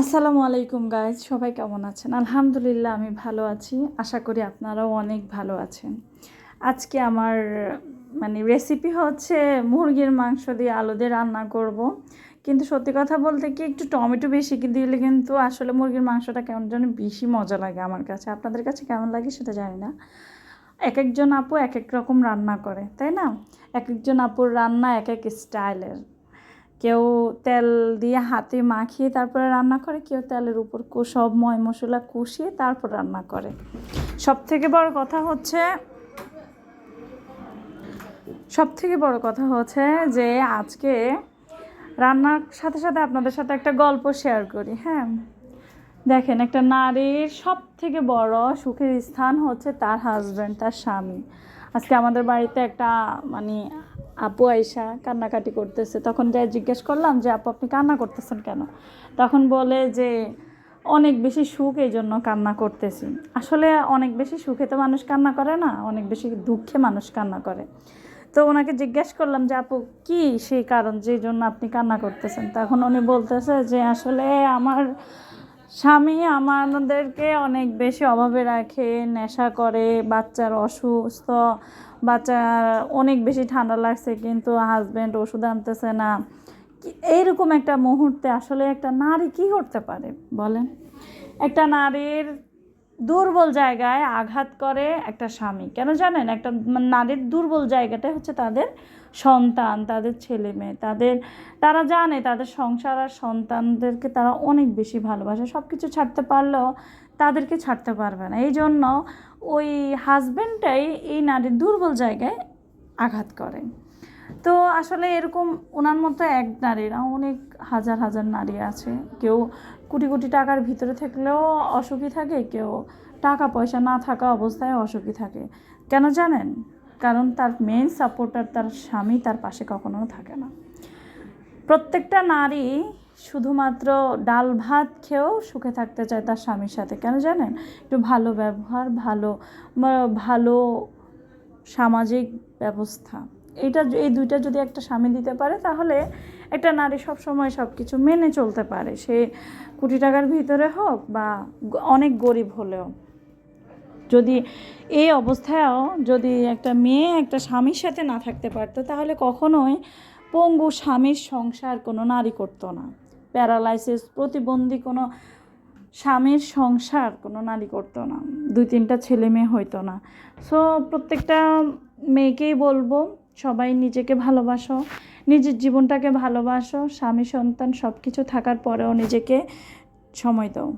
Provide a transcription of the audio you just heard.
আসসালামু আলাইকুম গাইজ, সবাই কেমন আছেন? আলহামদুলিল্লাহ আমি ভালো আছি। আশা করি আপনারাও অনেক ভালো আছেন। আজকে আমার রেসিপি হচ্ছে মুরগির মাংস দিয়ে আলু দিয়ে রান্না করব। কিন্তু সত্যি কথা বলতে কি, একটু টমেটো বেশি দিলে কিন্তু আসলে মুরগির মাংসটা কেমন যেন বেশি মজা লাগে আমার কাছে। আপনাদের কাছে কেমন লাগে সেটা জানি না। এক একজন আপু এক এক রকম রান্না করে, তাই না? এক একজন আপুর রান্না এক এক স্টাইলের। কেউ তেল দিয়ে হাতে মাখিয়ে তারপরে রান্না করে, কেউ তেলের উপর সব ময় মশলা কষিয়ে তারপর রান্না করে। সবথেকে বড় কথা হচ্ছে যে আজকে রান্নার সাথে সাথে আপনাদের সাথে একটা গল্প শেয়ার করি। হ্যাঁ, দেখেন, একটা নারীর সব থেকে বড় সুখের স্থান হচ্ছে তার হাজব্যান্ড, তার স্বামী। আজকে আমাদের বাড়িতে একটা আপু আইসা কান্নাকাটি করতেছে। তখন যাই জিজ্ঞেস করলাম যে আপু, আপনি কান্না করতেছেন কেন? তখন বলে যে অনেক বেশি সুখ, এই জন্য কান্না করতেছি। আসলে অনেক বেশি সুখে তো মানুষ কান্না করে না, অনেক বেশি দুঃখে মানুষ কান্না করে। তো ওনাকে জিজ্ঞেস করলাম যে আপু, কি সেই কারণ যে জন্য আপনি কান্না করতেছেন? তখন উনি বলতেছে যে আসলে আমার স্বামী আমাদেরকে অনেক বেশি অভাবে রাখে, নেশা করে, বাচ্চার অসুস্থ, বাচ্চার অনেক বেশি ঠান্ডা লাগছে কিন্তু হাজব্যান্ড ওষুধ আনতেছে না। এইরকম একটা মুহূর্তে আসলে একটা নারী কী করতে পারে বলেন? একটা নারীর দুর্বল জায়গায় আঘাত করে একটা স্বামী। কেন জানেন? একটা নারীর দুর্বল জায়গাটা হচ্ছে তাদের সন্তান, তাদের ছেলে মেয়ে, তারা জানে তাদের সংসার আর সন্তানদেরকে তারা অনেক বেশি ভালোবাসে। সব কিছু ছাড়তে পারলেও তাদেরকে ছাড়তে পারবে না। এই জন্য ওই হাজব্যান্ডটাই এই নারীর দুর্বল জায়গায় আঘাত করে। তো আসলে এরকম ওনার মতো এক নারী না, অনেক হাজার হাজার নারী আছে। কেউ কোটি কোটি টাকার ভিতরে থাকলেও অসুখী থাকে, কেউ টাকা পয়সা না থাকা অবস্থায় অসুখী থাকে। কেন জানেন? কারণ তার মেইন সাপোর্টার তার স্বামী তার পাশে কখনো থাকে না। প্রত্যেকটা নারী শুধুমাত্র ডাল ভাত খেয়েও সুখে থাকতে চায় তার স্বামীর সাথে। কেন জানেন? একটু ভালো ব্যবহার, ভালো সামাজিক ব্যবস্থা, এই দুইটা যদি একটা স্বামী দিতে পারে, তাহলে একটা নারী সব সময় সব কিছু মেনে চলতে পারে। সে কোটি টাকার ভিতরে হোক বা অনেক গরিব হলেও। যদি এই অবস্থায়ও যদি একটা মেয়ে একটা স্বামীর সাথে না থাকতে পারতো, তাহলে কখনোই পঙ্গু স্বামীর সংসার কোনো নারী করতো না। প্যারালাইসিস প্রতিবন্ধী কোনো স্বামীর সংসার কোনো নারী করতো না। 2-3টা ছেলে মেয়ে হইতো না। সো প্রত্যেকটা মেয়েকেই বলবো, সবাই নিজেকে ভালোবাসো, নিজের জীবনটাকে ভালোবাসো, স্বামী সন্তান সব কিছু থাকার পরেও নিজেকে সময় দাও।